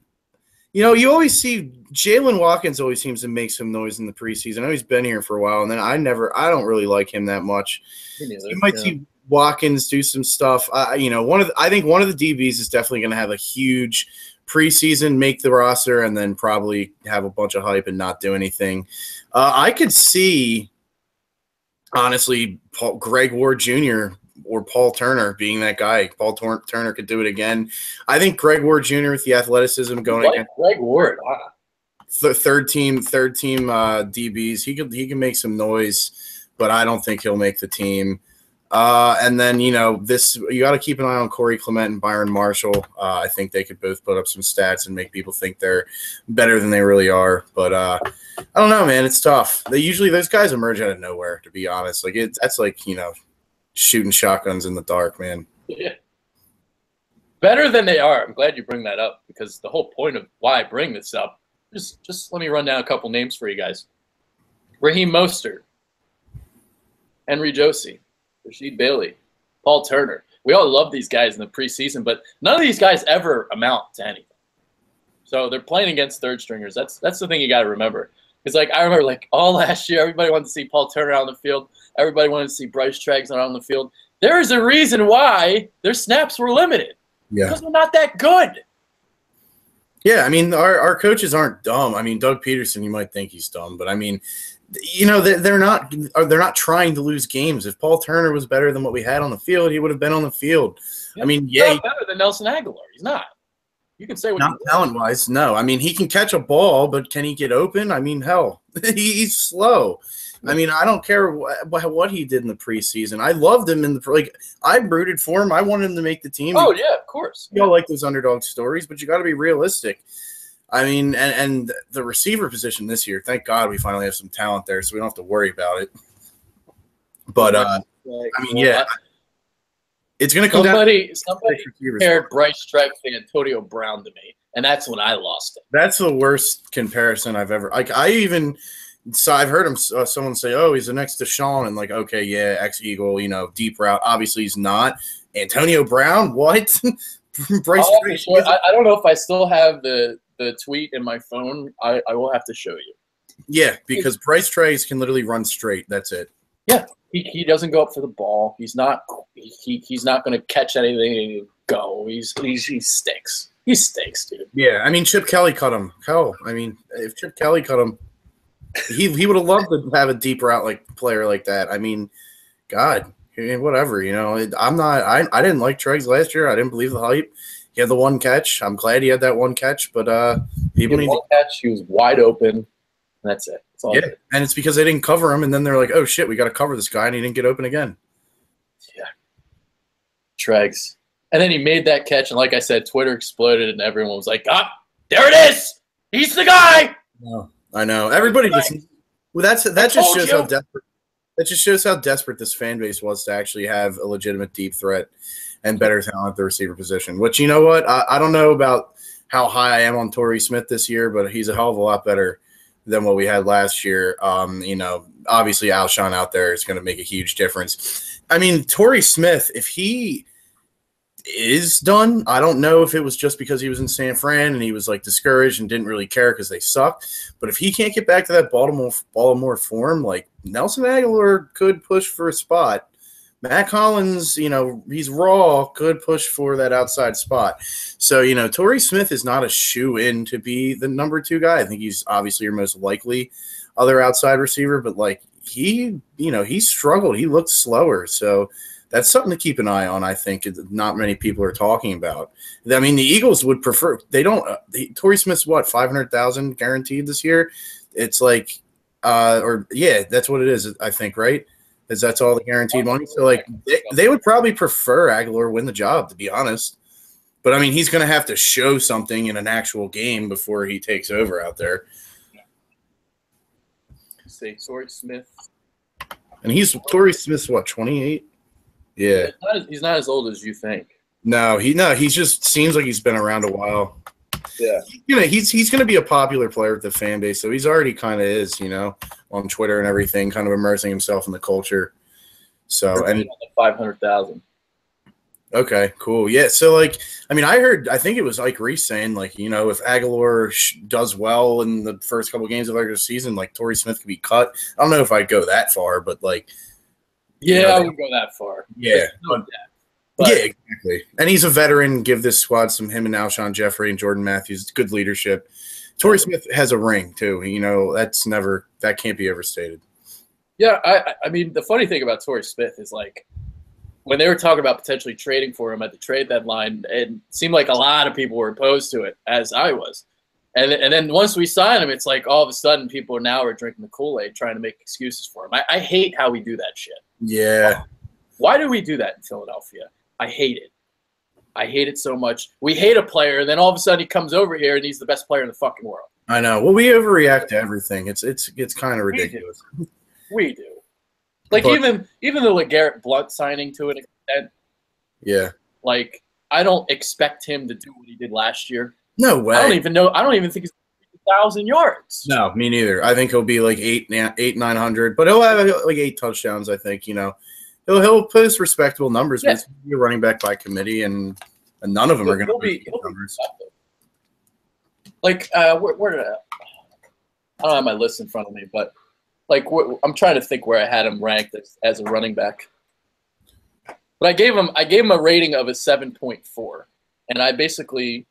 You always see Jalen Watkins always seems to make some noise in the preseason. I know he's been here for a while, and then I don't really like him that much. You might see Watkins do some stuff. I think one of the DBs is definitely going to have a huge preseason, make the roster, and then probably have a bunch of hype and not do anything. I could see, honestly, Greg Ward Jr. or Paul Turner being that guy. Paul Turner could do it again. I think Greg Ward Jr. with the athleticism going against Greg Ward, third team DBs. He can make some noise, but I don't think he'll make the team. And then you got to keep an eye on Corey Clement and Byron Marshall. I think they could both put up some stats and make people think they're better than they really are. But I don't know, man. It's tough. Those guys emerge out of nowhere. To be honest, that's shooting shotguns in the dark, man. Yeah. Better than they are. I'm glad you bring that up because the whole point of why I bring this up, just let me run down a couple names for you guys. Raheem Mostert, Henry Josie, Rasheed Bailey, Paul Turner. we all love these guys in the preseason, but none of these guys ever amount to anything. So they're playing against third stringers. That's the thing you got to remember. Because like I remember like all last year, everybody wanted to see Paul Turner out on the field. Everybody wanted to see Bryce Treggs out on the field. There is a reason why their snaps were limited. Yeah. Because they're not that good. Yeah, I mean, our coaches aren't dumb. I mean, Doug Peterson, you might think he's dumb, but I mean, you know, they're not trying to lose games. If Paul Turner was better than what we had on the field, he would have been on the field. I mean, he's not better than Nelson Aguilar. He's not. You can say what not talent-wise, no. I mean, he can catch a ball, but can he get open? I mean, hell, he's slow. I mean, I don't care what he did in the preseason. I loved him in the I rooted for him. I wanted him to make the team. Oh yeah, of course. You all like those underdog stories, but you got to be realistic. I mean, and the receiver position this year, thank God we finally have some talent there, so we don't have to worry about it. But I mean, yeah, it's going to come somebody down. Somebody compared Bryce Treggs to Antonio Brown to me, and that's when I lost it. That's the worst comparison I've ever. Like So I've heard someone say, "Oh, he's the next Deshaun," and like, okay, yeah, ex-Eagle, you know, deep route. Obviously, he's not. Antonio Brown, what? Bryce Treggs. Sure. I don't know if I still have the tweet in my phone. I will have to show you. Yeah, because Bryce Treggs can literally run straight. That's it. Yeah, he doesn't go up for the ball. He's not going to catch anything and go. He stinks. He stinks, dude. Yeah, I mean, Chip Kelly cut him. Hell, I mean, if Chip Kelly cut him, he would have loved to have a deep route player like that. I mean, God, whatever, you know. I didn't like Treggs last year. I didn't believe the hype. He had the one catch. I'm glad he had that one catch, but people need one catch. He was wide open. That's it. That's all. Yeah, and it's because they didn't cover him, and then they're like, "Oh shit, we got to cover this guy," and he didn't get open again. Yeah, Treggs, and then he made that catch, and like I said, Twitter exploded, and everyone was like, "Ah, there it is! He's the guy!" No, I know everybody just. Well, that just shows how desperate. That just shows how desperate this fan base was to actually have a legitimate deep threat and better talent at the receiver position. Which, you know what, I don't know about how high I am on Torrey Smith this year, but he's a hell of a lot better than what we had last year. You know, obviously Alshon out there is going to make a huge difference. I mean, Torrey Smith, if he is done, I don't know if it was just because he was in San Fran and he was like discouraged and didn't really care because they suck. But if he can't get back to that Baltimore form, like Nelson Aguilar could push for a spot. Matt Collins, you know, he's raw, could push for that outside spot. So, you know, Torrey Smith is not a shoe-in to be the number 2 guy. I think he's obviously your most likely other outside receiver, but, like, he struggled. He looked slower. So that's something to keep an eye on, I think, not many people are talking about. I mean, the Eagles would prefer – they don't Torrey Smith's what, $500,000 guaranteed this year? It's like that's what it is, I think, right? That's all the guaranteed money. So, like, they would probably prefer Aguilar win the job, to be honest. But, I mean, he's going to have to show something in an actual game before he takes over out there. See, Torrey Smith. And Torrey Smith's, what, 28? Yeah. He's not as old as you think. No, he just seems like he's been around a while. Yeah. You know, he's going to be a popular player with the fan base, so he's already kind of is, you know, on Twitter and everything, kind of immersing himself in the culture. So, and 500,000. Okay, cool. Yeah, so, like, I mean, I think it was Ike Reese saying, like, you know, if Aguilar does well in the first couple games of the regular season, like, Torrey Smith could be cut. I don't know if I'd go that far, but, like. Yeah, I wouldn't go that far. Yeah. Yeah, exactly. And he's a veteran. Give this squad him and Alshon Jeffrey and Jordan Matthews, good leadership. Torrey Smith has a ring, too. You know, that can't be overstated. Yeah, I mean, the funny thing about Torrey Smith is, like, when they were talking about potentially trading for him at the trade deadline, it seemed like a lot of people were opposed to it, as I was. And then once we sign him, it's like all of a sudden people now are drinking the Kool-Aid trying to make excuses for him. I hate how we do that shit. Yeah. Why do we do that in Philadelphia? I hate it. I hate it so much. We hate a player, and then all of a sudden he comes over here and he's the best player in the fucking world. I know. Well, we overreact to everything. It's kind of ridiculous. We do. Like, but, even the LeGarrette Blount signing to an extent. Yeah. Like, I don't expect him to do what he did last year. No way. I don't even think he's 1,000 yards. No, me neither. I think he'll be like 900, but he'll have like 8 touchdowns. I think, you know, he'll post respectable numbers, but Yeah. it's going to be a running back by committee, and none of them are going to be numbers. Like, where did I don't have my list in front of me, but like I'm trying to think where I had him ranked as a running back. But I gave him a rating of a 7.4, and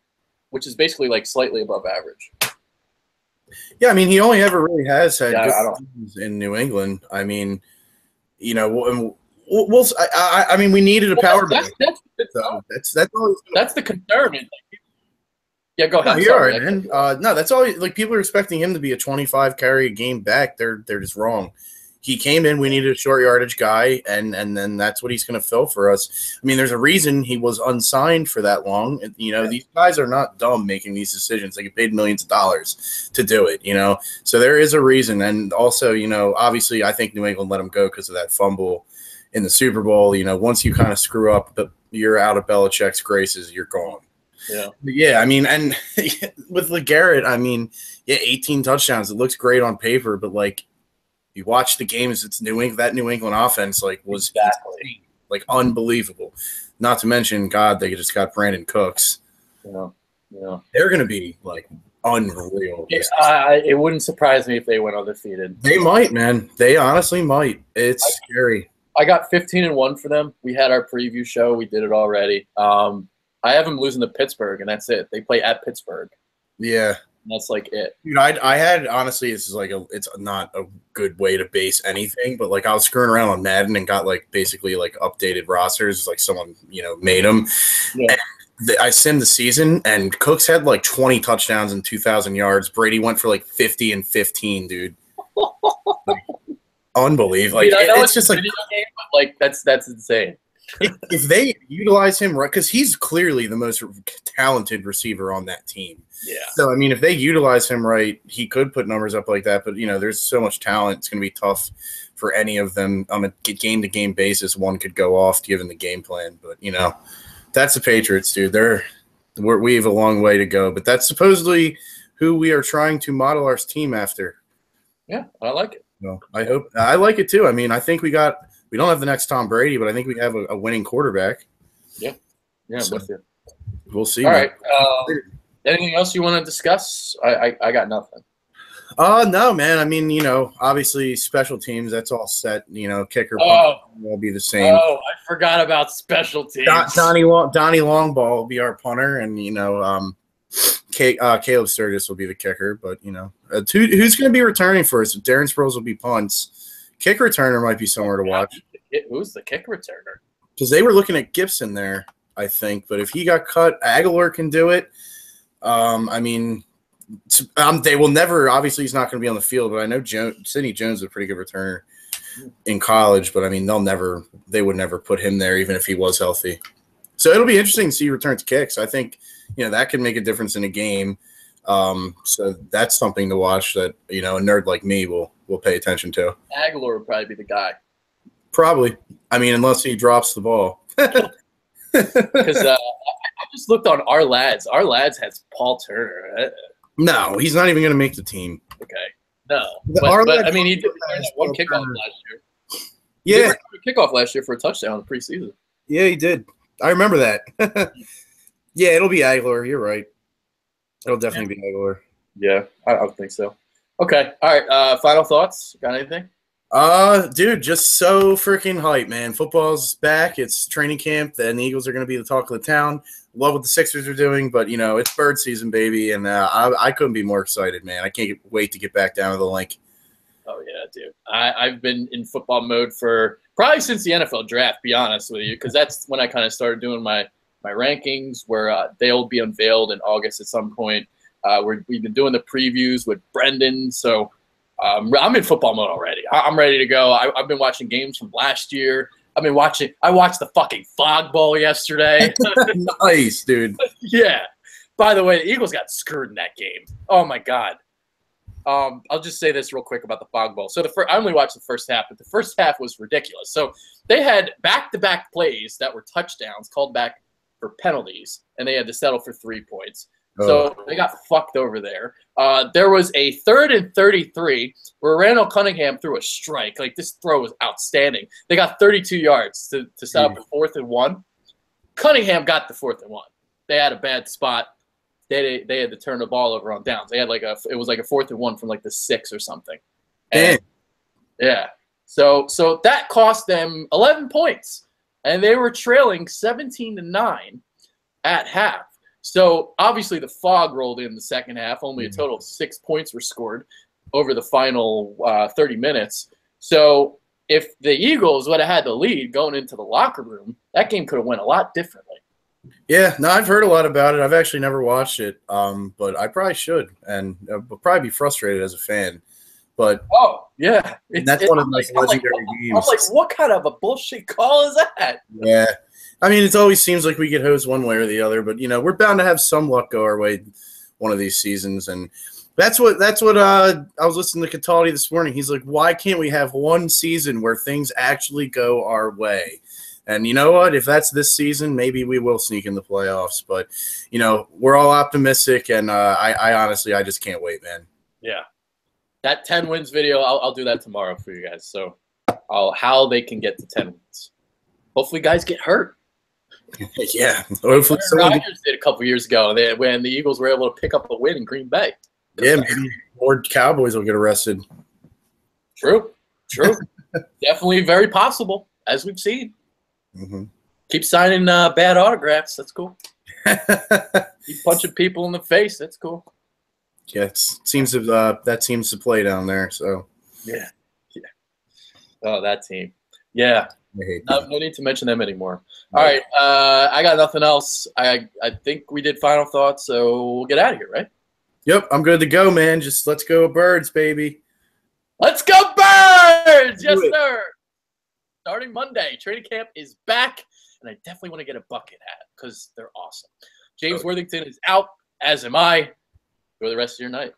which is basically like slightly above average. Yeah, I mean, he only ever really has had good I seasons in New England. I mean, you know, I mean, we needed a power back. That's the concern. Yeah, go ahead. No, you're all right, man. No, that's all. Like, people are expecting him to be a 25 carry a game back. They're just wrong. He came in. We needed a short yardage guy, and then that's what he's going to fill for us. I mean, there's a reason he was unsigned for that long. You know, these guys are not dumb making these decisions. They get paid millions of dollars to do it. You know, so there is a reason. And also, you know, obviously, I think New England let him go because of that fumble in the Super Bowl. You know, once you kind of screw up, you're out of Belichick's graces. You're gone. Yeah, I mean, and with LeGarrette, I mean, yeah, 18 touchdowns. It looks great on paper, but like, you watch the games, it's New England. That New England offense was insane, like unbelievable. Not to mention, God, they just got Brandon Cooks. Yeah. They're going to be like unreal. It wouldn't surprise me if they went undefeated. They might, man. They honestly might. It's scary. I got 15-1 for them. We had our preview show. We did it already. I have them losing to Pittsburgh, and that's it. They play at Pittsburgh. Yeah. That's like it. Dude, I had, honestly, this is like it's not a good way to base anything, but like I was screwing around on Madden and got like basically like updated rosters, like someone, you know, made them. Yeah. I simmed the season, and Cooks had like 20 touchdowns and 2,000 yards. Brady went for like 50 and 15, dude. Like, unbelievable. Like, I know it's just like, game, but like that's insane. If they utilize him right, because he's clearly the most talented receiver on that team. Yeah. So, I mean, if they utilize him right, he could put numbers up like that. But, you know, there's so much talent. It's going to be tough for any of them on a game-to-game basis. One could go off given the game plan. But, you know, that's the Patriots, dude. We have a long way to go. But that's supposedly who we are trying to model our team after. Yeah, I like it. Well, I like it, too. I mean, I think we don't have the next Tom Brady, but I think we have a winning quarterback. Yeah, so, I'm with you. We'll see. All right. Anything else you want to discuss? I got nothing. No, man. I mean, you know, obviously special teams, that's all set. You know, kicker will be the same. Oh, I forgot about special teams. Donnie Longball will be our punter, and, you know, Caleb Sturgis will be the kicker. But, you know, who's going to be returning for us? Darren Sproles will be punts. Kick returner might be somewhere to watch. Who's the kick returner? Because they were looking at Gibson there, I think. But if he got cut, Aguilar can do it. I mean, they will never. Obviously, he's not going to be on the field. But I know Sidney Jones is a pretty good returner in college. But I mean, they would never put him there, even if he was healthy. So it'll be interesting to see returns kicks. I think, you know, that could make a difference in a game. So that's something to watch that, you know, a nerd like me will pay attention to. Aguilar would probably be the guy. Probably. I mean, unless he drops the ball. Because I just looked on our lads. Our lads has Paul Turner. No, he's not even going to make the team. Okay. No. But I mean, he did one kickoff last year. Yeah. He did a kickoff last year for a touchdown in the preseason. Yeah, he did. I remember that. Yeah, it'll be Aguilar. You're right. It'll definitely be Aguilar. Yeah, I think so. Okay. All right. Final thoughts? Got anything? Dude, just so freaking hype, man. Football's back. It's training camp, and the Eagles are going to be the talk of the town. Love what the Sixers are doing, but, you know, it's bird season, baby, and I couldn't be more excited, man. I can't wait to get back down to the link. Oh, yeah, dude. I've been in football mode for probably since the NFL draft, be honest with you, because that's when I kind of started doing my rankings, where they'll be unveiled in August at some point. We've been doing the previews with Brendan, so I'm in football mode already. I'm ready to go. I've been watching games from last year. I watched the fucking Fog Bowl yesterday. Nice, dude. Yeah. By the way, the Eagles got screwed in that game. Oh, my God. I'll just say this real quick about the Fog Bowl. So I only watched the first half, but the first half was ridiculous. So they had back-to-back plays that were touchdowns called back for penalties, and they had to settle for 3 points. So they got fucked over there. There was a 3rd and 33 where Randall Cunningham threw a strike. Like, this throw was outstanding. They got 32 yards to set up a 4th and 1. Cunningham got the 4th and 1. They had a bad spot. They had to turn the ball over on downs. They had it was like a 4th and 1 from like the 6 or something. And, yeah. So that cost them 11 points, and they were trailing 17-9 at half. So obviously the fog rolled in the second half. Only a total of 6 points were scored over the final 30 minutes. So if the Eagles would have had the lead going into the locker room, that game could have went a lot differently. Yeah, no, I've heard a lot about it. I've actually never watched it, but I probably should, and I'll probably be frustrated as a fan. But yeah, that's one of the most legendary games. I'm like, what kind of a bullshit call is that? Yeah, I mean, it always seems like we get hosed one way or the other, but we're bound to have some luck go our way one of these seasons, and that's what I was listening to Cataldi this morning. He's like, why can't we have one season where things actually go our way? And you know what? If that's this season, maybe we will sneak in the playoffs. But, we're all optimistic, and I honestly, I just can't wait, man. Yeah. That 10 wins video, I'll do that tomorrow for you guys. So how they can get to 10 wins. Hopefully guys get hurt. Yeah. Hopefully Rodgers did a couple years ago when the Eagles were able to pick up a win in Green Bay. Yeah, maybe more Cowboys will get arrested. True. Definitely very possible, as we've seen. Mm-hmm. Keep signing bad autographs. That's cool. Keep punching people in the face. That's cool. Yeah, that seems to play down there. So yeah. Oh, that team. Yeah. I hate no need to mention them anymore. All right, I got nothing else. I think we did final thoughts, so we'll get out of here, right? Yep, I'm good to go, man. Just let's go Birds, baby. Let's go Birds! Yes, sir. Starting Monday, training camp is back, and I definitely want to get a bucket hat because they're awesome. James Worthington is out, as am I. Enjoy the rest of your night.